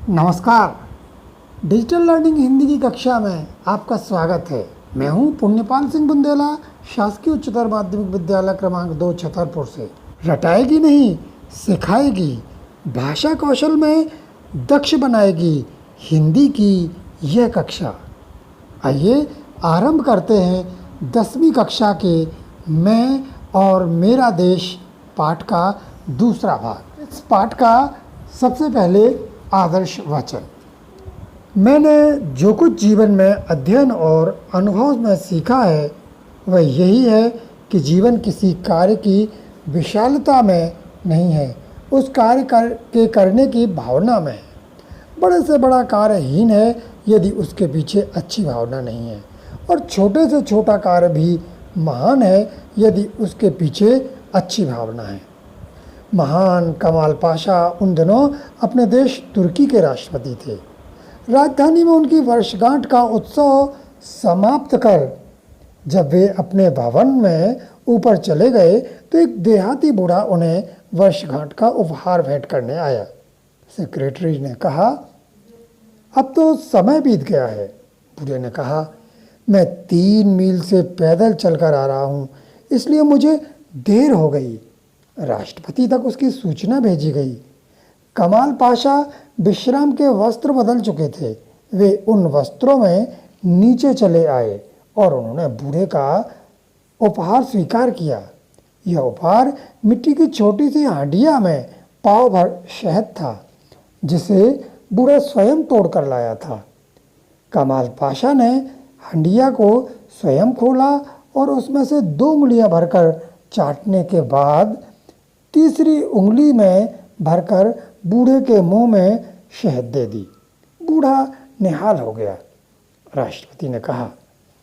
नमस्कार। Digital learning Hindi की कक्षा में आपका स्वागत है। मैं हूं पुण्यपाल सिंह बुंदेला, शासकीय उच्चतर माध्यमिक विद्यालय क्रमांक 2 छतरपुर से। रटाएगी नहीं, सिखाएगी, भाषा कौशल में दक्ष बनाएगी हिंदी की यह कक्षा। आइए आरंभ करते हैं 10वीं कक्षा के मैं और मेरा देश पाठ का दूसरा भाग। इस पाठ का सबसे पहले आदर्श वचन। मैंने जो कुछ जीवन में अध्ययन और अनुभव में सीखा है वह यही है कि जीवन किसी कार्य की विशालता में नहीं है, उस कार्य के करने की भावना में है। बड़े से बड़ा कार्य हीन है यदि उसके पीछे अच्छी भावना नहीं है, और छोटे से छोटा कार्य भी महान है यदि उसके पीछे अच्छी भावना है। महान कमाल पाशा उन दिनों अपने देश तुर्की के राष्ट्रपति थे। राजधानी में उनकी वर्षगांठ का उत्सव समाप्त कर जब वे अपने भवन में ऊपर चले गए तो एक देहाती बूढ़ा उन्हें वर्षगांठ का उपहार भेंट करने आया। सेक्रेटरी ने कहा, अब तो समय बीत गया है। बूढ़े ने कहा, मैं 3 मील से पैदल चलकर आ रहा हूँ, इसलिए मुझे देर हो गई। राष्ट्रपति तक उसकी सूचना भेजी गई। कमाल पाशा विश्राम के वस्त्र बदल चुके थे। वे उन वस्त्रों में नीचे चले आए और उन्होंने बूढ़े का उपहार स्वीकार किया। यह उपहार मिट्टी की छोटी सी हांडिया में पाव भर शहद था, जिसे बूढ़ा स्वयं तोड़कर लाया था। कमाल पाशा ने हंडिया को स्वयं खोला और उसमें से 2 उंगलियां भरकर चाटने के बाद तीसरी उंगली में भरकर बूढ़े के मुंह में शहद दे दी। बूढ़ा निहाल हो गया। राष्ट्रपति ने कहा,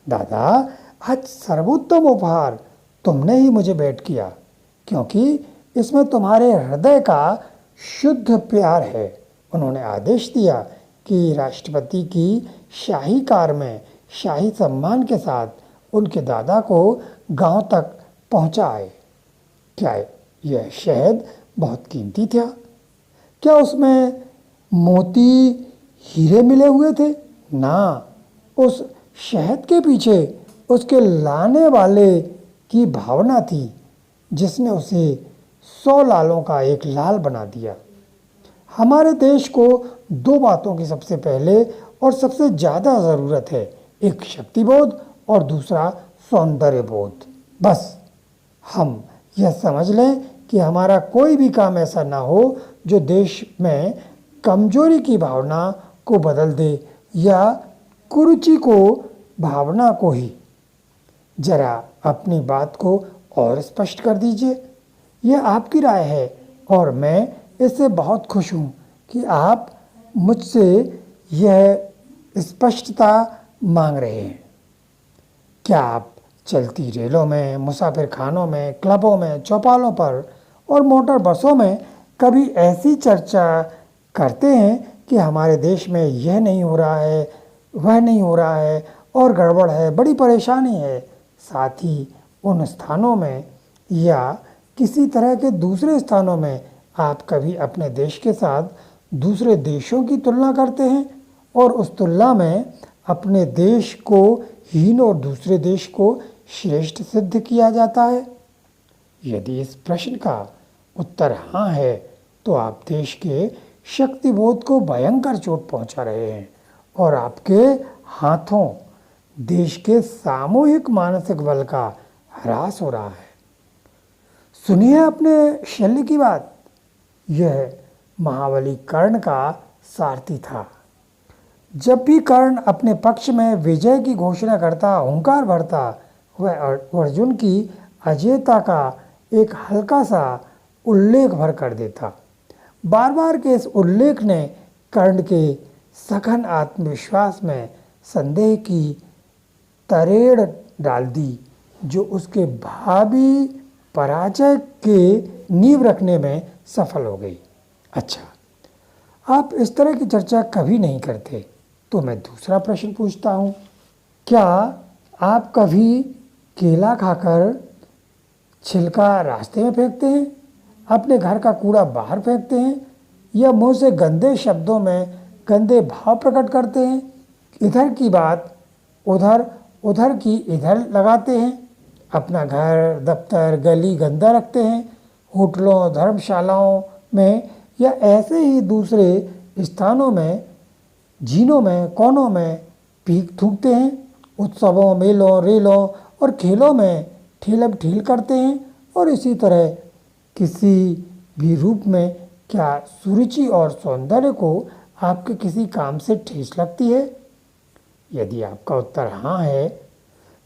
दादा, आज सर्वोत्तम उपहार तुमने ही मुझे भेंट किया, क्योंकि इसमें तुम्हारे हृदय का शुद्ध प्यार है। उन्होंने आदेश दिया कि राष्ट्रपति की शाही कार में शाही सम्मान के साथ उनके दादा को गांव तक पहुंचाए। क्या यह शहद बहुत कीमती था? क्या उसमें मोती हीरे मिले हुए थे? ना, उस शहद के पीछे उसके लाने वाले की भावना थी, जिसने उसे 100 लालों का एक लाल बना दिया। हमारे देश को 2 बातों की सबसे पहले और सबसे ज़्यादा ज़रूरत है, एक शक्तिबोध और दूसरा सौंदर्य बोध। बस हम यह समझ लें कि हमारा कोई भी काम ऐसा ना हो जो देश में कमजोरी की भावना को बदल दे या कुरुचि को भावना को ही। जरा अपनी बात को और स्पष्ट कर दीजिए। यह आपकी राय है और मैं इससे बहुत खुश हूँ कि आप मुझसे यह स्पष्टता मांग रहे हैं। क्या आप चलती रेलों में, मुसाफिर खानों में, क्लबों में, चौपालों पर और मोटर बसों में कभी ऐसी चर्चा करते हैं कि हमारे देश में यह नहीं हो रहा है, वह नहीं हो रहा है और गड़बड़ है, बड़ी परेशानी है? साथ ही उन स्थानों में या किसी तरह के दूसरे स्थानों में आप कभी अपने देश के साथ दूसरे देशों की तुलना करते हैं और उस तुलना में अपने देश को हीन और दूसरे देश को श्रेष्ठ सिद्ध किया जाता है? यदि इस प्रश्न का उत्तर हाँ है तो आप देश के शक्तिबोध को भयंकर चोट पहुंचा रहे हैं और आपके हाथों देश के सामूहिक मानसिक बल का ह्रास हो रहा है। सुनिए अपने शल्य की बात। यह महाबली कर्ण का सारथी था। जब भी कर्ण अपने पक्ष में विजय की घोषणा करता, हुंकार भरता, वह अर्जुन की अजेयता का एक हल्का सा उल्लेख भर कर देता। बार बार के इस उल्लेख ने कर्ण के सघन आत्मविश्वास में संदेह की तरेड़ डाल दी, जो उसके भावी पराजय के नींव रखने में सफल हो गई। अच्छा, आप इस तरह की चर्चा कभी नहीं करते, तो मैं दूसरा प्रश्न पूछता हूँ। क्या आप कभी केला खाकर छिलका रास्ते में फेंकते हैं, अपने घर का कूड़ा बाहर फेंकते हैं या मुंह से गंदे शब्दों में गंदे भाव प्रकट करते हैं, इधर की बात उधर, उधर की इधर लगाते हैं, अपना घर दफ्तर गली गंदा रखते हैं, होटलों धर्मशालाओं में या ऐसे ही दूसरे स्थानों में, झीलों में, कोनों में पीक थूकते हैं, उत्सवों मेलों रेलों और खेलों में ठेलम ठेल करते हैं। और इसी तरह किसी भी रूप में क्या सुरुचि और सौंदर्य को आपके किसी काम से ठेस लगती है? यदि आपका उत्तर हाँ है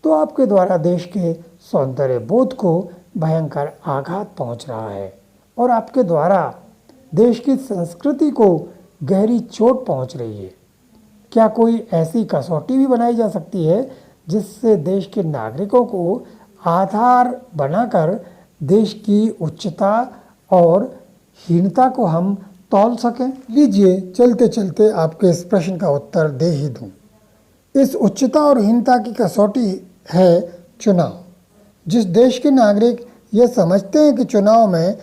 तो आपके द्वारा देश के सौंदर्य बोध को भयंकर आघात पहुंच रहा है और आपके द्वारा देश की संस्कृति को गहरी चोट पहुंच रही है। क्या कोई ऐसी कसौटी भी बनाई जा सकती है जिससे देश के नागरिकों को आधार बनाकर देश की उच्चता और हीनता को हम तौल सकें? लीजिए चलते चलते आपके इस प्रश्न का उत्तर दे ही दूं। इस उच्चता और हीनता की कसौटी है चुनाव। जिस देश के नागरिक ये समझते हैं कि चुनाव में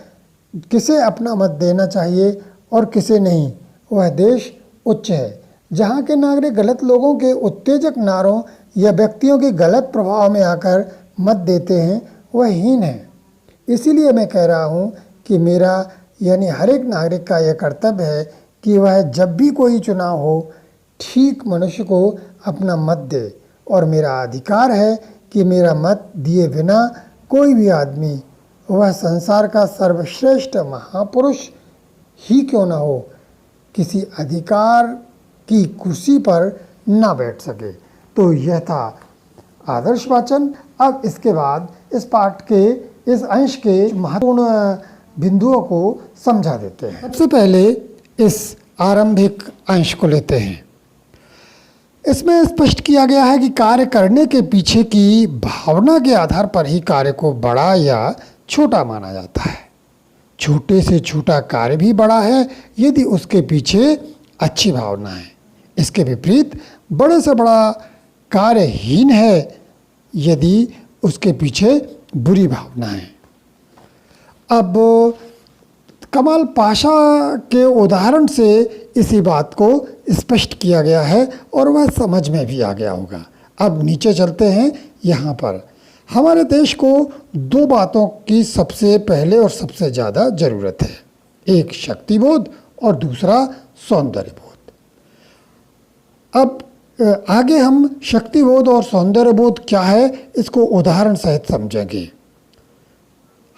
किसे अपना मत देना चाहिए और किसे नहीं, वह देश उच्च है। जहाँ के नागरिक गलत लोगों के उत्तेजक नारों या व्यक्तियों के गलत प्रभाव में आकर मत देते हैं, वह हीन है। इसीलिए मैं कह रहा हूँ कि मेरा यानी हर एक नागरिक का यह कर्तव्य है कि वह जब भी कोई चुनाव हो ठीक मनुष्य को अपना मत दे, और मेरा अधिकार है कि मेरा मत दिए बिना कोई भी आदमी, वह संसार का सर्वश्रेष्ठ महापुरुष ही क्यों न हो, किसी अधिकार की कुर्सी पर ना बैठ सके। तो यह था आदर्श वाचन। अब इसके बाद इस पाठ के इस अंश के महत्वपूर्ण बिंदुओं को समझा देते हैं। सबसे पहले इस आरंभिक अंश को लेते हैं। इसमें स्पष्ट किया गया है कि कार्य करने के पीछे की भावना के आधार पर ही कार्य को बड़ा या छोटा माना जाता है। छोटे से छोटा कार्य भी बड़ा है यदि उसके पीछे अच्छी भावना है। इसके विपरीत बड़े से बड़ा कार्य हीन है यदि उसके पीछे बुरी भावना है। अब कमाल पाशा के उदाहरण से इसी बात को स्पष्ट किया गया है और वह समझ में भी आ गया होगा। अब नीचे चलते हैं। यहाँ पर हमारे देश को दो बातों की सबसे पहले और सबसे ज़्यादा ज़रूरत है, एक शक्तिबोध और दूसरा सौंदर्यबोध। अब आगे हम शक्तिबोध और सौंदर्यबोध क्या है इसको उदाहरण सहित समझेंगे।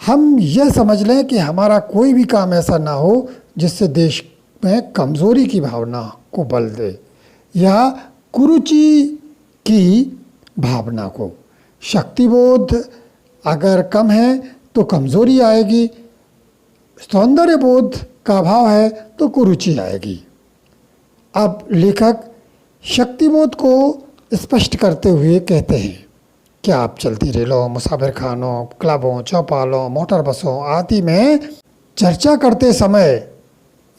हम यह समझ लें कि हमारा कोई भी काम ऐसा ना हो जिससे देश में कमज़ोरी की भावना को बल दे या कुरुचि की भावना को। शक्तिबोध अगर कम है तो कमज़ोरी आएगी, सौंदर्यबोध का अभाव है तो कुरुचि आएगी। अब लेखक शक्तिबोध को स्पष्ट करते हुए कहते हैं, क्या आप चलती रेलों, मुसाफिर खानों, क्लबों, चौपालों, मोटर बसों आदि में चर्चा करते समय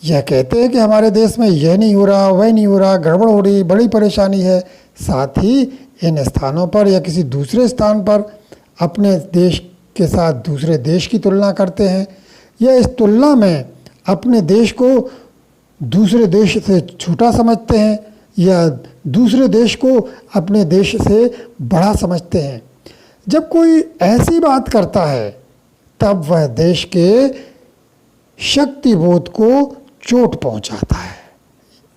यह कहते हैं कि हमारे देश में यह नहीं हो रहा, वह नहीं हो रहा, गड़बड़ हो रही, बड़ी परेशानी है। साथ ही इन स्थानों पर या किसी दूसरे स्थान पर अपने देश के साथ दूसरे देश की तुलना करते हैं या इस तुलना में अपने देश को दूसरे देश से छोटा समझते हैं या दूसरे देश को अपने देश से बड़ा समझते हैं। जब कोई ऐसी बात करता है तब वह देश के शक्तिबोध को चोट पहुंचाता है।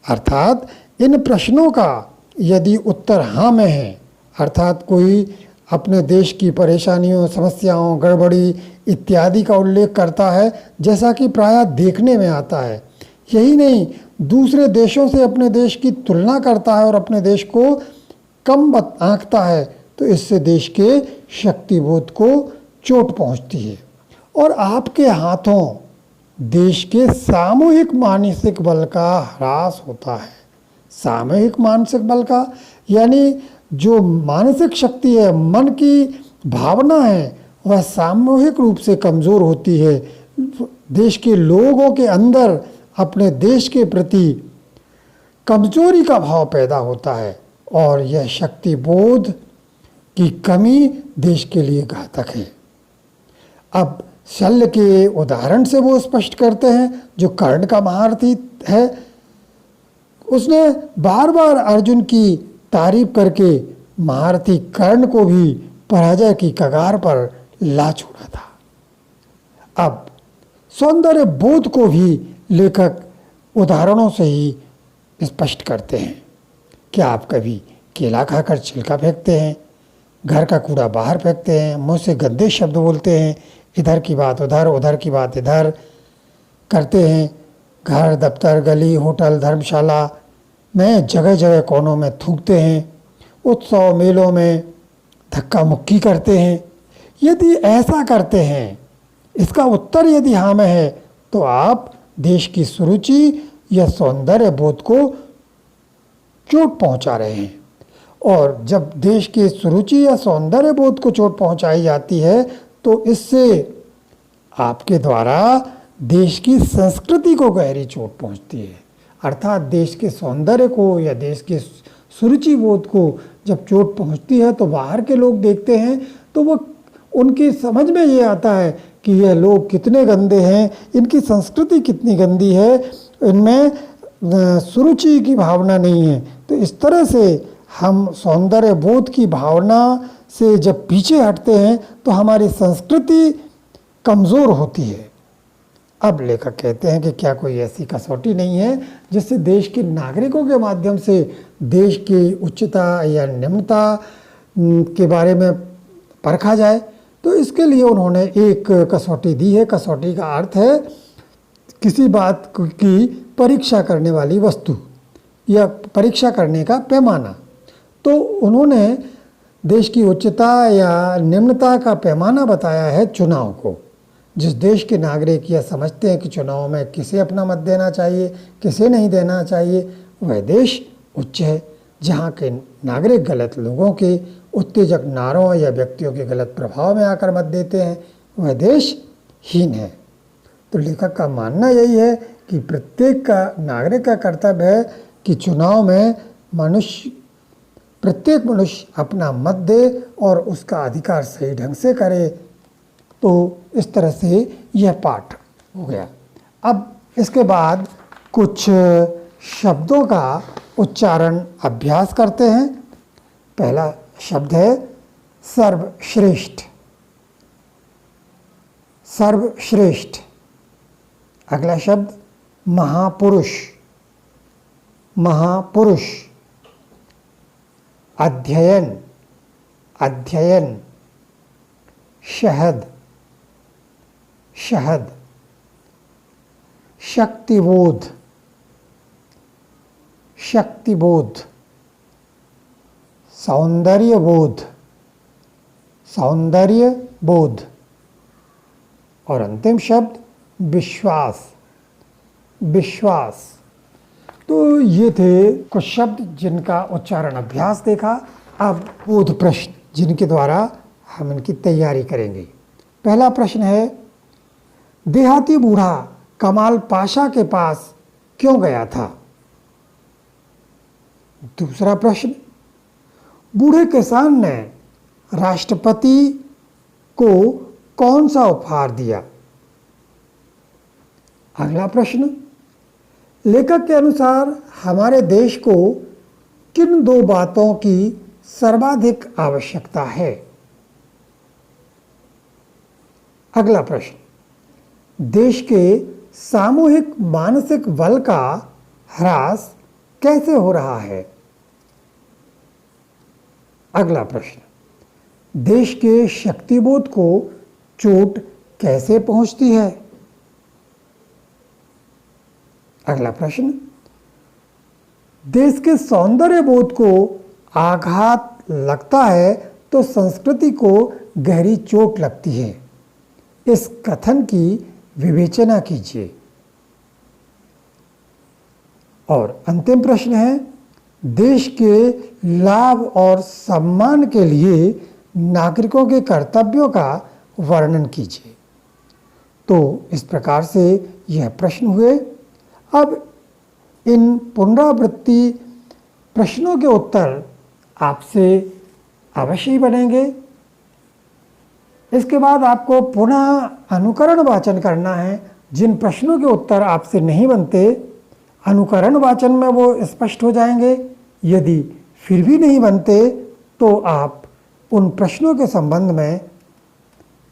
अर्थात इन प्रश्नों का यदि उत्तर हाँ में है, अर्थात कोई अपने देश की परेशानियों, समस्याओं, गड़बड़ी इत्यादि का उल्लेख करता है, जैसा कि प्रायः देखने में आता है, यही नहीं दूसरे देशों से अपने देश की तुलना करता है और अपने देश को कम आंकता है, तो इससे देश के शक्तिबोध को चोट पहुंचती है और आपके हाथों देश के सामूहिक मानसिक बल का ह्रास होता है। सामूहिक मानसिक बल का यानी जो मानसिक शक्ति है, मन की भावना है, वह सामूहिक रूप से कमज़ोर होती है। देश के लोगों के अंदर अपने देश के प्रति कमजोरी का भाव पैदा होता है और यह शक्तिबोध की कमी देश के लिए घातक है। अब शल्य के उदाहरण से वो स्पष्ट करते हैं, जो कर्ण का महारथी है, उसने बार बार अर्जुन की तारीफ करके महारथी कर्ण को भी पराजय की कगार पर ला छोड़ा था। अब सौंदर्य बोध को भी लेखक उदाहरणों से ही स्पष्ट करते हैं। क्या आप कभी केला खाकर छिलका फेंकते हैं, घर का कूड़ा बाहर फेंकते हैं, मुंह से गंदे शब्द बोलते हैं, इधर की बात उधर, उधर की बात इधर करते हैं, घर, दफ्तर, गली, होटल, धर्मशाला में जगह जगह कोनों में थूकते हैं, उत्सव मेलों में धक्का मुक्की करते हैं? यदि ऐसा करते हैं, इसका उत्तर यदि हाँ में है, तो आप देश की सुरुचि या सौंदर्य बोध को चोट पहुंचा रहे हैं। और जब देश की सुरुचि या सौंदर्य बोध को चोट पहुंचाई जाती है, तो इससे आपके द्वारा देश की संस्कृति को गहरी चोट पहुंचती है। अर्थात देश के सौंदर्य को या देश के सुरुचि बोध को जब चोट पहुंचती है, तो बाहर के लोग देखते हैं तो वो उनकी समझ में ये आता है कि ये लोग कितने गंदे हैं, इनकी संस्कृति कितनी गंदी है, इनमें सुरुचि की भावना नहीं है। तो इस तरह से हम सौंदर्य बोध की भावना से जब पीछे हटते हैं तो हमारी संस्कृति कमज़ोर होती है। अब लेखक कहते हैं कि क्या कोई ऐसी कसौटी नहीं है जिससे देश के नागरिकों के माध्यम से देश की उच्चता या निम्नता के बारे में परखा जाए? तो इसके लिए उन्होंने एक कसौटी दी है। कसौटी का अर्थ है किसी बात की परीक्षा करने वाली वस्तु या परीक्षा करने का पैमाना। तो उन्होंने देश की उच्चता या निम्नता का पैमाना बताया है चुनाव को। जिस देश के नागरिक यह समझते हैं कि चुनाव में किसे अपना मत देना चाहिए, किसे नहीं देना चाहिए, वह देश उच्च है। जहाँ के नागरिक गलत लोगों के उत्तेजक नारों या व्यक्तियों के गलत प्रभाव में आकर मत देते हैं, वह देश हीन है। तो लेखक का मानना यही है कि प्रत्येक का नागरिक का कर्तव्य है कि चुनाव में प्रत्येक मनुष्य अपना मत दे और उसका अधिकार सही ढंग से करे। तो इस तरह से यह पाठ हो गया। अब इसके बाद कुछ शब्दों का उच्चारण अभ्यास करते हैं। पहला शब्द है सर्वश्रेष्ठ। सर्वश्रेष्ठ। अगला शब्द महापुरुष। महापुरुष। अध्ययन। अध्ययन। शहद। शहद। शक्तिबोध। शक्तिबोध। सौंदर्यबोध। सौंदर्यबोध। और अंतिम शब्द विश्वास। विश्वास। तो ये थे कुछ शब्द जिनका उच्चारण अभ्यास देखा। अब बोध प्रश्न जिनके द्वारा हम इनकी तैयारी करेंगे। पहला प्रश्न है, देहाती बूढ़ा कमाल पाशा के पास क्यों गया था? दूसरा प्रश्न, बूढ़े किसान ने राष्ट्रपति को कौन सा उपहार दिया? अगला प्रश्न, लेखक के अनुसार हमारे देश को किन दो बातों की सर्वाधिक आवश्यकता है? अगला प्रश्न, देश के सामूहिक मानसिक बल का ह्रास कैसे हो रहा है? अगला प्रश्न, देश के शक्तिबोध को चोट कैसे पहुंचती है? अगला प्रश्न, देश के सौंदर्य बोध को आघात लगता है तो संस्कृति को गहरी चोट लगती है। इस कथन की विवेचना कीजिए। और अंतिम प्रश्न है, देश के लाभ और सम्मान के लिए नागरिकों के कर्तव्यों का वर्णन कीजिए। तो इस प्रकार से यह प्रश्न हुए। अब इन पुनरावृत्ति प्रश्नों के उत्तर आपसे अवश्य ही बनेंगे। इसके बाद आपको पुनः अनुकरण वाचन करना है। जिन प्रश्नों के उत्तर आपसे नहीं बनते, अनुकरण वाचन में वो स्पष्ट हो जाएंगे। यदि फिर भी नहीं बनते तो आप उन प्रश्नों के संबंध में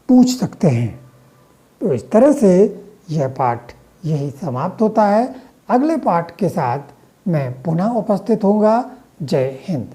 पूछ सकते हैं। तो इस तरह से यह पाठ यही समाप्त होता है। अगले पाठ के साथ मैं पुनः उपस्थित होऊंगा। जय हिंद।